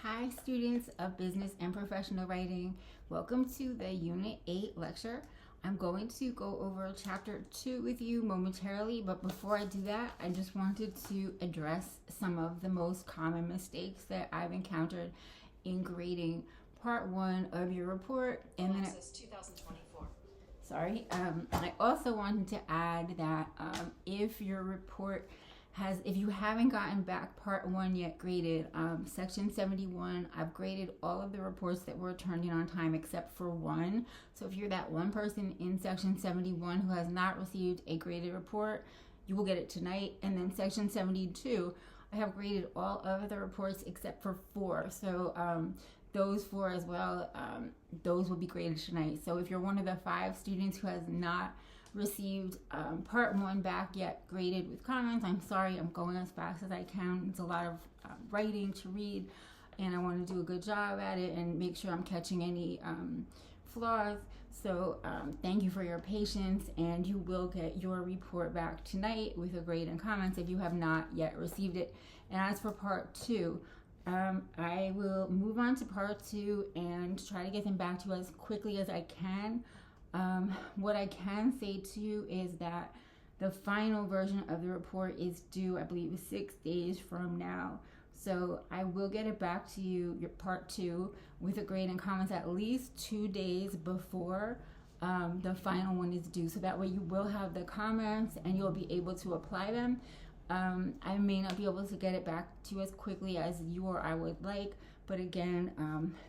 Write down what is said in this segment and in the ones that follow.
Hi, students of business and professional writing. Welcome to the Unit 8 lecture. I'm going to go over Chapter 2 with you momentarily, but before I do that, I just wanted to address some of the most common mistakes that I've encountered in grading Part 1 of your report. And then 2024. I also wanted to add that if your report if you haven't gotten back Part 1 yet graded, Section 71, I've graded all of the reports that were turned in on time except for one. So if you're that one person in Section 71 who has not received a graded report, you will get it tonight. And then Section 72, I have graded all of the reports except for 4. So those 4 as well, those will be graded tonight. So if you're one of the 5 students who has not received Part 1 back yet graded with comments, I'm sorry, I'm going as fast as I can. It's a lot of writing to read, and I want to do a good job at it and make sure I'm catching any flaws. So thank you for your patience, and you will get your report back tonight with a grade and comments if you have not yet received it. And as for Part 2, I will move on to Part 2 and try to get them back to you as quickly as I can. What I can say to you is that the final version of the report is due, I believe, 6 days from now. So I will get it back to you, your Part 2, with a grade and comments at least 2 days before the final one is due. So that way you will have the comments and you'll be able to apply them. I may not be able to get it back to you as quickly as you or I would like, but again,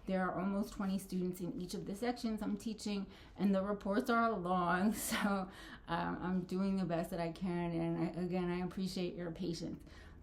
there are almost 20 students in each of the sections I'm teaching, and the reports are long, so I'm doing the best that I can, and I appreciate your patience.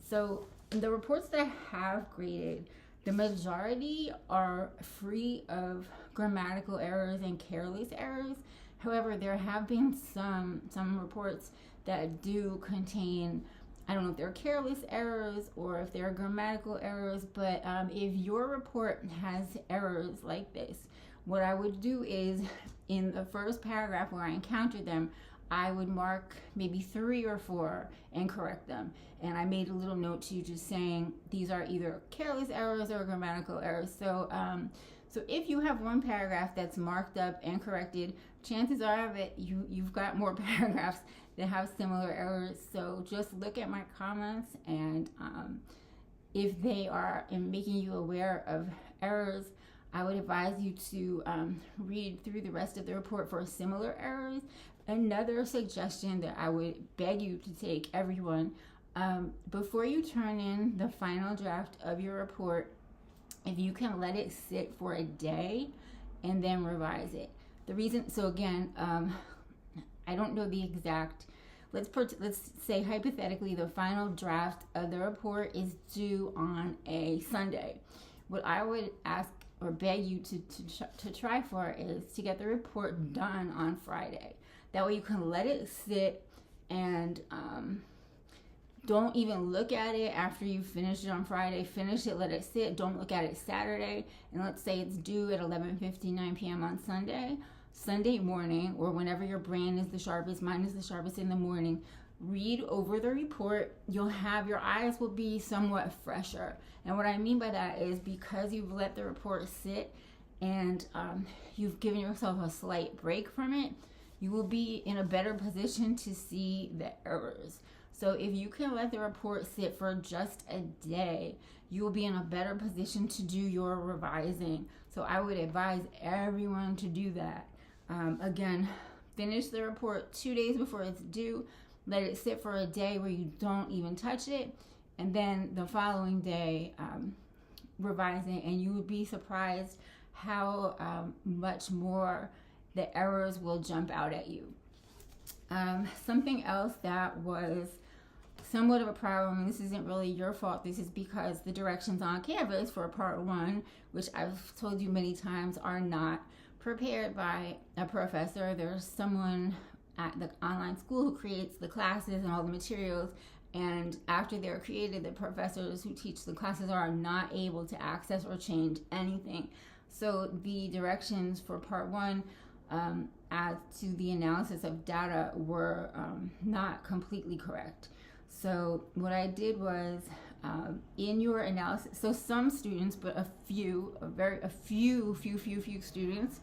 So the reports that I have graded, the majority are free of grammatical errors and careless errors. However, there have been some reports that do contain, I don't know if they're careless errors or if they're grammatical errors, but if your report has errors like this, what I would do is in the first paragraph where I encounter them, I would mark maybe 3 or 4 and correct them. And I made a little note to you just saying these are either careless errors or grammatical errors. So if you have one paragraph that's marked up and corrected, chances are that you've got more paragraphs that have similar errors. So just look at my comments, and if they are making you aware of errors, I would advise you to read through the rest of the report for similar errors. Another suggestion that I would beg you to take, everyone, before you turn in the final draft of your report, if you can let it sit for a day and then revise it. The reason, so again, I don't know the exact, let's say hypothetically the final draft of the report is due on a Sunday. What I would ask or beg you to try for is to get the report done on Friday. That way you can let it sit and don't even look at it after you finish it on Friday. Finish it, let it sit. Don't look at it Saturday. And let's say it's due at 11:59 p.m. on Sunday morning, or whenever your brain is the sharpest. Mine is the sharpest in the morning. Read over the report. Your eyes will be somewhat fresher. And what I mean by that is because you've let the report sit and you've given yourself a slight break from it, you will be in a better position to see the errors. So if you can let the report sit for just a day, you will be in a better position to do your revising. So I would advise everyone to do that. Again, finish the report 2 days before it's due. Let it sit for a day where you don't even touch it. And then the following day, revising, and you would be surprised how much more the errors will jump out at you. Something else that was somewhat of a problem, and this isn't really your fault, this is because the directions on Canvas for Part 1, which I've told you many times are not prepared by a professor. There's someone at the online school who creates the classes and all the materials, and after they're created, the professors who teach the classes are not able to access or change anything. So the directions for Part 1 as to the analysis of data were not completely correct. So what I did was in your analysis. So some students, but a few students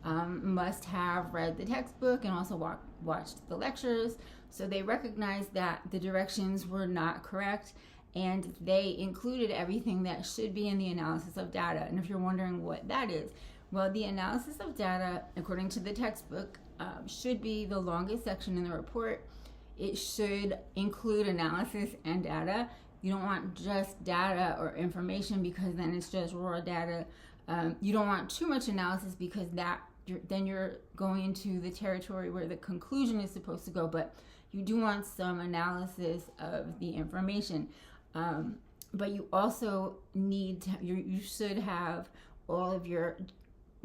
must have read the textbook and also watched the lectures. So they recognized that the directions were not correct, and they included everything that should be in the analysis of data. And if you're wondering what that is, well, the analysis of data, according to the textbook, should be the longest section in the report. It should include analysis and data. You don't want just data or information, because then it's just raw data. You don't want too much analysis, because then you're going into the territory where the conclusion is supposed to go, but you do want some analysis of the information. But you also need to, you should have all of your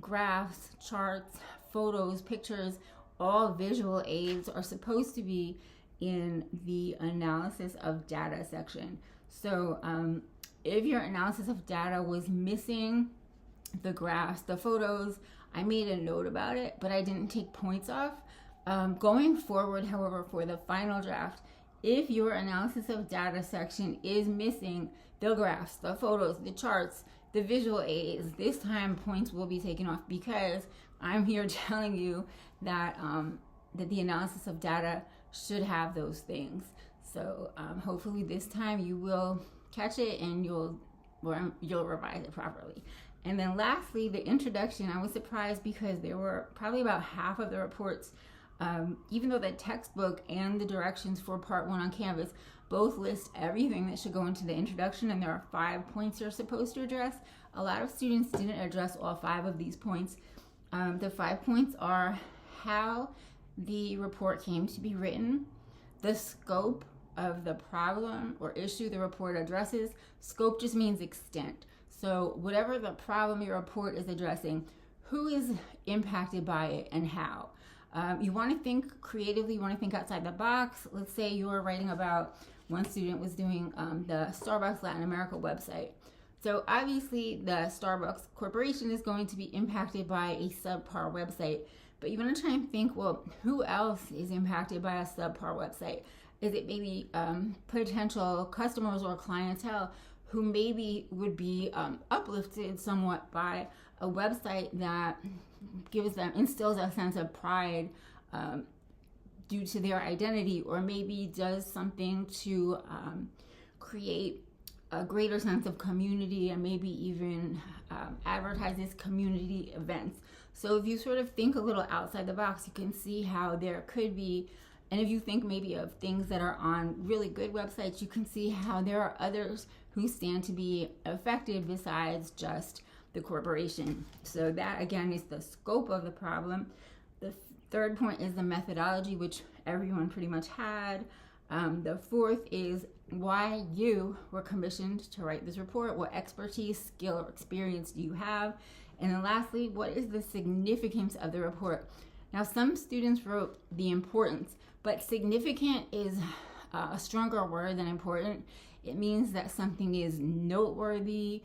graphs, charts, photos, pictures, all visual aids are supposed to be in the analysis of data section. So if your analysis of data was missing the graphs, the photos, I made a note about it, but I didn't take points off. Going forward, however, for the final draft, if your analysis of data section is missing the graphs, the photos, the charts, the visual aids, this time points will be taken off, because I'm here telling you that that the analysis of data should have those things. So hopefully this time you will catch it and you'll revise it properly. And then lastly, the introduction. I was surprised because there were probably about half of the reports, even though the textbook and the directions for part 1 on Canvas both list everything that should go into the introduction, and there are 5 points you're supposed to address. A lot of students didn't address all 5 of these points. The 5 points are how the report came to be written, the scope of the problem or issue the report addresses. Scope just means extent. So whatever the problem your report is addressing, who is impacted by it and how. You want to think creatively, you want to think outside the box. Let's say you're writing about, one student was doing the Starbucks Latin America website. So obviously the Starbucks Corporation is going to be impacted by a subpar website, but you want to try and think, well, who else is impacted by a subpar website? Is it maybe potential customers or clientele who maybe would be uplifted somewhat by a website that instills a sense of pride due to their identity, or maybe does something to create a greater sense of community, and maybe even advertises community events. So if you sort of think a little outside the box, you can see how there could be, and if you think maybe of things that are on really good websites, you can see how there are others who stand to be affected besides just the corporation. So that again is the scope of the problem. The third point is the methodology, which everyone pretty much had. The fourth is why you were commissioned to write this report. What expertise, skill, or experience do you have? And then lastly, what is the significance of the report? Now, some students wrote the importance, but significant is a stronger word than important. It means that something is noteworthy.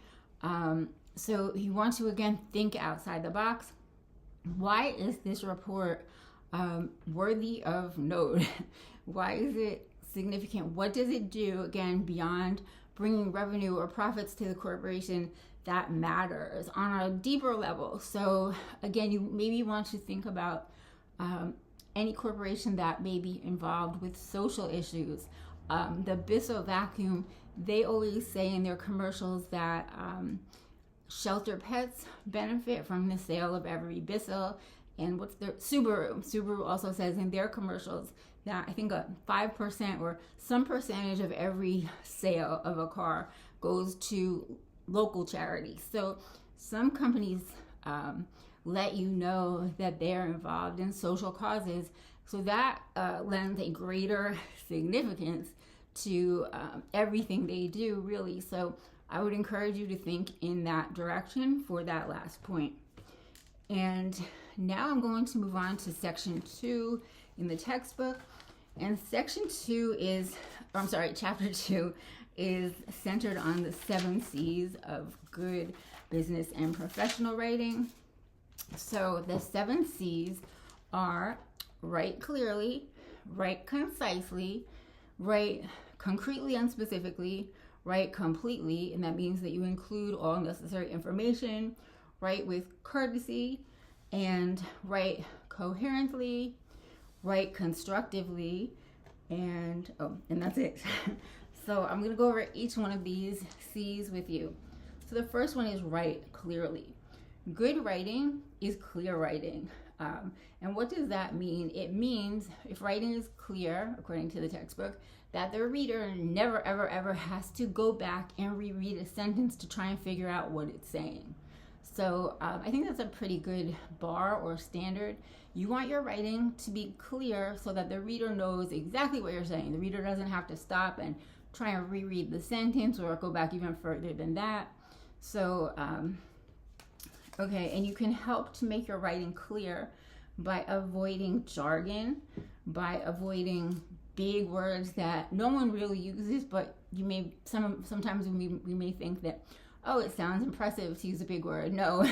So you want to, again, think outside the box. Why is this report worthy of note? Why is it significant? What does it do, again, beyond bringing revenue or profits to the corporation that matters on a deeper level? So again, you maybe want to think about any corporation that may be involved with social issues. The Bissell Vacuum, they always say in their commercials that shelter pets benefit from the sale of every Bissell. And what's their Subaru also says in their commercials that I think 5% or some percentage of every sale of a car goes to local charities. So some companies let you know that they're involved in social causes, so that lends a greater significance to everything they do, really. So I would encourage you to think in that direction for that last point. And now I'm going to move on to section 2 in the textbook. And chapter 2 is centered on the 7 C's of good business and professional writing. So the 7 C's are write clearly, write concisely, write concretely and specifically, write completely, and that means that you include all necessary information, write with courtesy, and write coherently, write constructively, and that's it. So I'm going to go over each one of these C's with you. So the first one is write clearly. Good writing is clear writing. And what does that mean? It means if writing is clear, according to the textbook, that the reader never, ever, ever has to go back and reread a sentence to try and figure out what it's saying. So I think that's a pretty good bar or standard. You want your writing to be clear so that the reader knows exactly what you're saying. The reader doesn't have to stop and try and reread the sentence or go back even further than that. So, okay, and you can help to make your writing clear by avoiding jargon, by avoiding big words that no one really uses, but you may sometimes we may think that, oh, it sounds impressive to use a big word. No,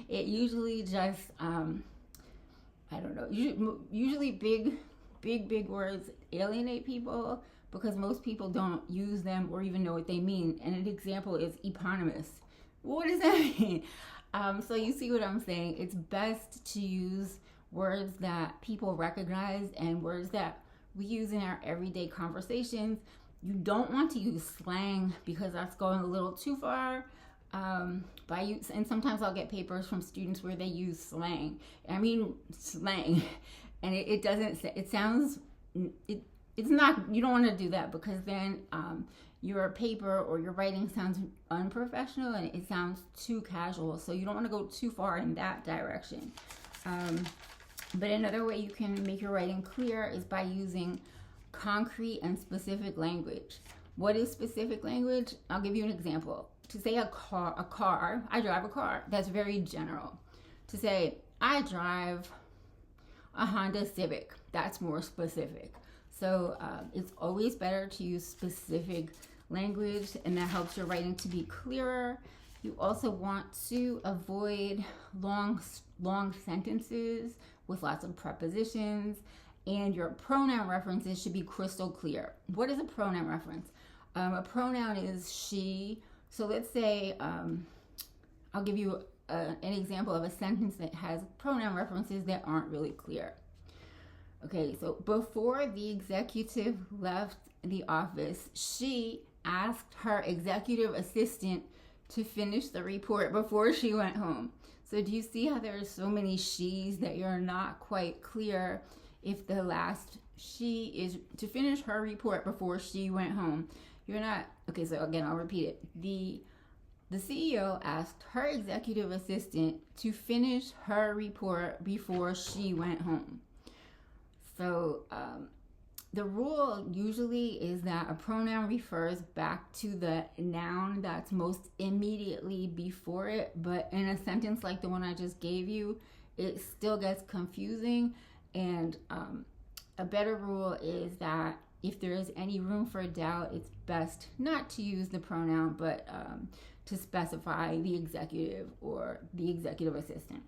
it usually just I don't know. Usually big words alienate people because most people don't use them or even know what they mean. And an example is eponymous. What does that mean? So you see what I'm saying? It's best to use words that people recognize and words that we use in our everyday conversations. You don't want to use slang because that's going a little too far. And sometimes I'll get papers from students where they use slang. I mean slang, and it's not. You don't want to do that because then your paper or your writing sounds unprofessional and it sounds too casual. So you don't want to go too far in that direction. But another way you can make your writing clear is by using concrete and specific language. What is specific language? I'll give you an example. To say I drive a car, that's very general. To say, I drive a Honda Civic, that's more specific. So it's always better to use specific language, and that helps your writing to be clearer. You also want to avoid long sentences with lots of prepositions, and your pronoun references should be crystal clear. What is a pronoun reference? A pronoun is she. So let's say, I'll give you an example of a sentence that has pronoun references that aren't really clear. Okay, so before the executive left the office, she asked her executive assistant to finish the report before she went home. So do you see how there's so many she's that you're not quite clear if the last she is to finish her report before she went home? You're not, okay, so again, I'll repeat it. The CEO asked her executive assistant to finish her report before she went home. So the rule usually is that a pronoun refers back to the noun that's most immediately before it, but in a sentence like the one I just gave you, it still gets confusing. And a better rule is that if there is any room for doubt, it's best not to use the pronoun, but to specify the executive or the executive assistant.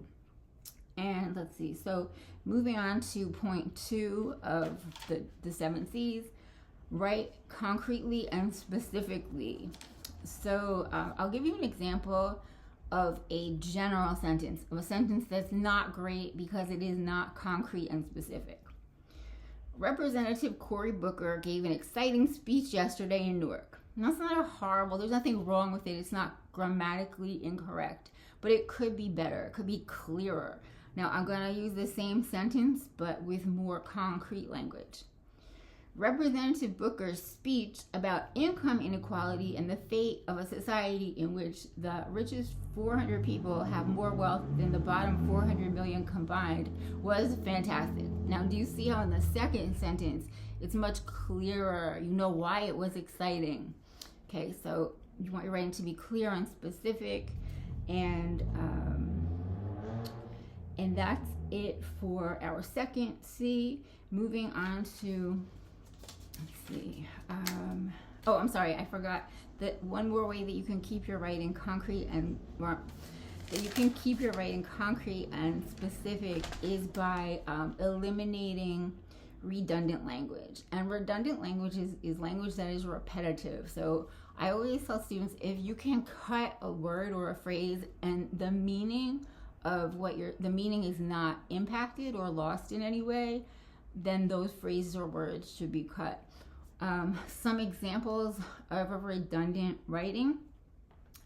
And let's see, so moving on to point 2 of the 7 C's, write concretely and specifically. So I'll give you an example of a general sentence, of a sentence that's not great because it is not concrete and specific. Representative Cory Booker gave an exciting speech yesterday in Newark. Now, that's not horrible. There's nothing wrong with it. It's not grammatically incorrect, but it could be better. It could be clearer. Now, I'm going to use the same sentence, but with more concrete language. Representative Booker's speech about income inequality and the fate of a society in which the richest 400 people have more wealth than the bottom 400 million combined was fantastic. Now, do you see how in the second sentence, it's much clearer? You know why it was exciting. Okay, so you want your writing to be clear and specific, and that's it for our second C. Moving on to, let's see. I'm sorry, I forgot that one more way that you can keep your writing concrete and specific is by eliminating redundant language. And redundant language is language that is repetitive. So I always tell students, if you can cut a word or a phrase and the meaning of the meaning is not impacted or lost in any way, then those phrases or words should be cut. Some examples of a redundant writing.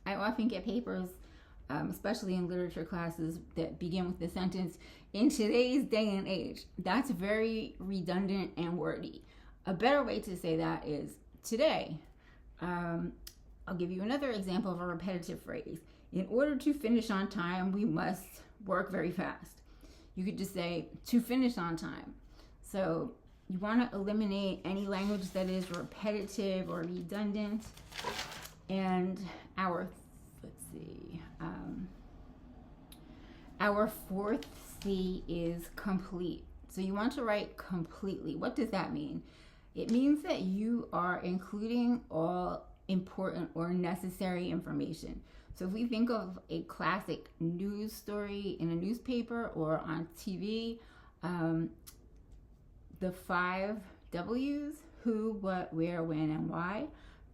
I often get papers, especially in literature classes, that begin with the sentence, "in today's day and age." That's very redundant and wordy. A better way to say that is "today." I'll give you another example of a repetitive phrase. "In order to finish on time, we must work very fast." You could just say "to finish on time." So you want to eliminate any language that is repetitive or redundant. And our fourth C is complete. So you want to write completely. What does that mean? It means that you are including all important or necessary information. So if we think of a classic news story in a newspaper or on TV, the 5 W's, who, what, where, when, and why,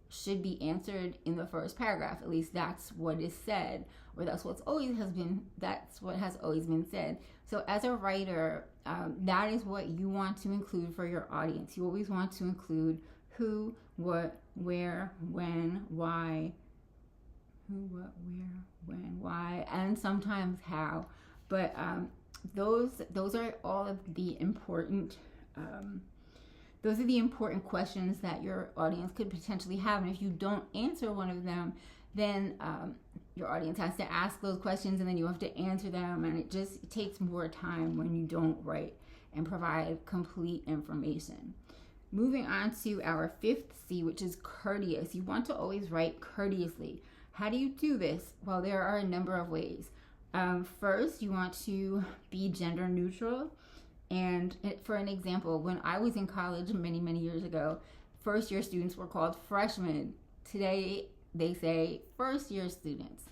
should be answered in the first paragraph. At least that's what is said, or that's what has always been said. So as a writer, that is what you want to include for your audience. You always want to include who, what, where, when, why, and sometimes how. But those are all of the important questions that your audience could potentially have. And if you don't answer one of them, then your audience has to ask those questions, and then you have to answer them, and it just takes more time when you don't write and provide complete information. Moving on to our 5th C, which is courteous. You want to always write courteously. How do you do this? Well, there are a number of ways. First, you want to be gender neutral. And for an example, when I was in college many, many years ago, first year students were called freshmen. Today, they say first year students.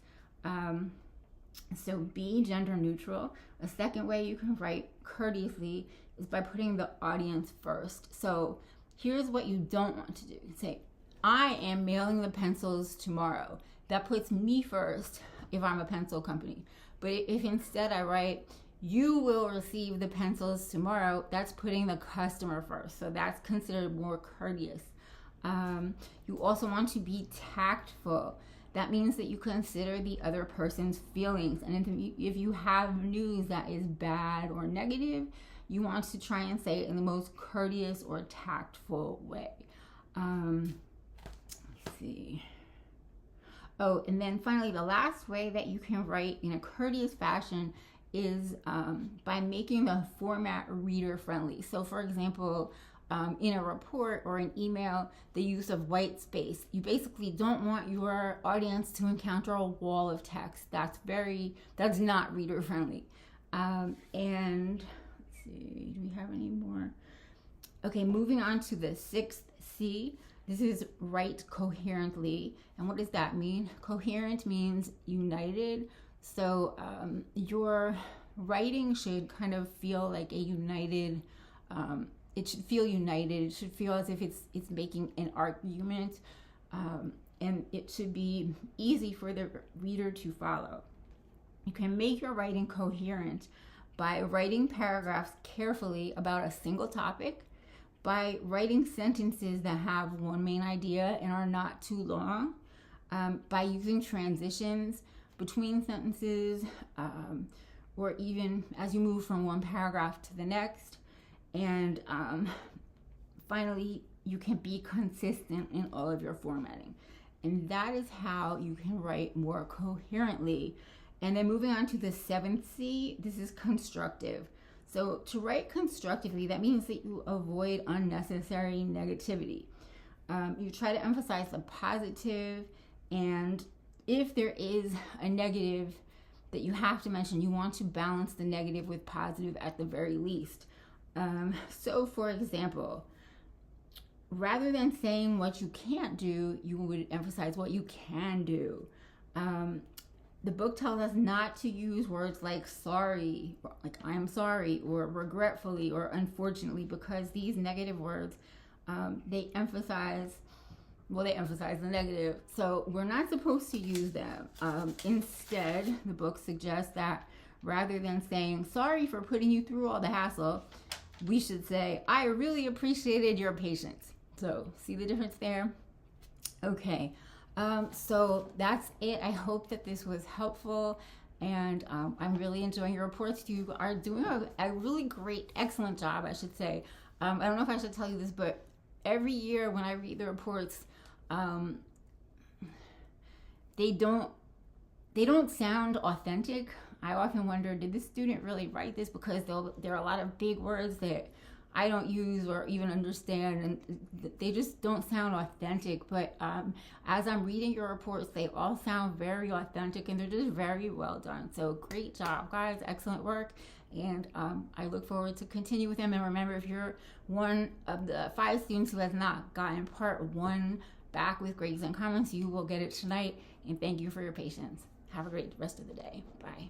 So be gender neutral. A second way you can write courteously is by putting the audience first. So here's what you don't want to do. Say, "I am mailing the pencils tomorrow." That puts me first if I'm a pencil company. But if instead I write, "You will receive the pencils tomorrow," that's putting the customer first. So that's considered more courteous. You also want to be tactful. That means that you consider the other person's feelings. And if you have news that is bad or negative, you want to try and say it in the most courteous or tactful way. Let's see. Oh, and then finally, the last way that you can write in a courteous fashion is by making the format reader friendly. So for example, in a report or an email, the use of white space. You basically don't want your audience to encounter a wall of text. That's not reader friendly. And let's see, do we have any more? Okay, moving on to the 6th C. This is write coherently. And what does that mean? Coherent means united. So your writing should kind of feel like a united, it should feel united. It should feel as if it's making an argument, and it should be easy for the reader to follow. You can make your writing coherent by writing paragraphs carefully about a single topic, by writing sentences that have one main idea and are not too long, by using transitions between sentences, or even as you move from one paragraph to the next. And finally, you can be consistent in all of your formatting. And that is how you can write more coherently. And then moving on to the 7th C, this is constructive. So to write constructively, that means that you avoid unnecessary negativity. You try to emphasize the positive, and if there is a negative that you have to mention, you want to balance the negative with positive at the very least. So for example, rather than saying what you can't do, you would emphasize what you can do. The book tells us not to use words like sorry, like I'm sorry, or regretfully, or unfortunately, because these negative words, they emphasize well, they emphasize the negative. So we're not supposed to use them. Instead, the book suggests that rather than saying, sorry for putting you through all the hassle, we should say, I really appreciated your patience. So see the difference there? Okay. So that's it. I hope that this was helpful. And I'm really enjoying your reports. You are doing a really great, excellent job, I should say. I don't know if I should tell you this, but every year when I read the reports, they don't sound authentic. I often wonder, did this student really write this? Because there are a lot of big words that I don't use or even understand, and they just don't sound authentic. But as I'm reading your reports, they all sound very authentic, and they're just very well done. So great job, guys. Excellent work. And I look forward to continue with them. And remember, if you're one of the 5 students who has not gotten part 1 back with grades and comments, you will get it tonight. And thank you for your patience. Have a great rest of the day. Bye.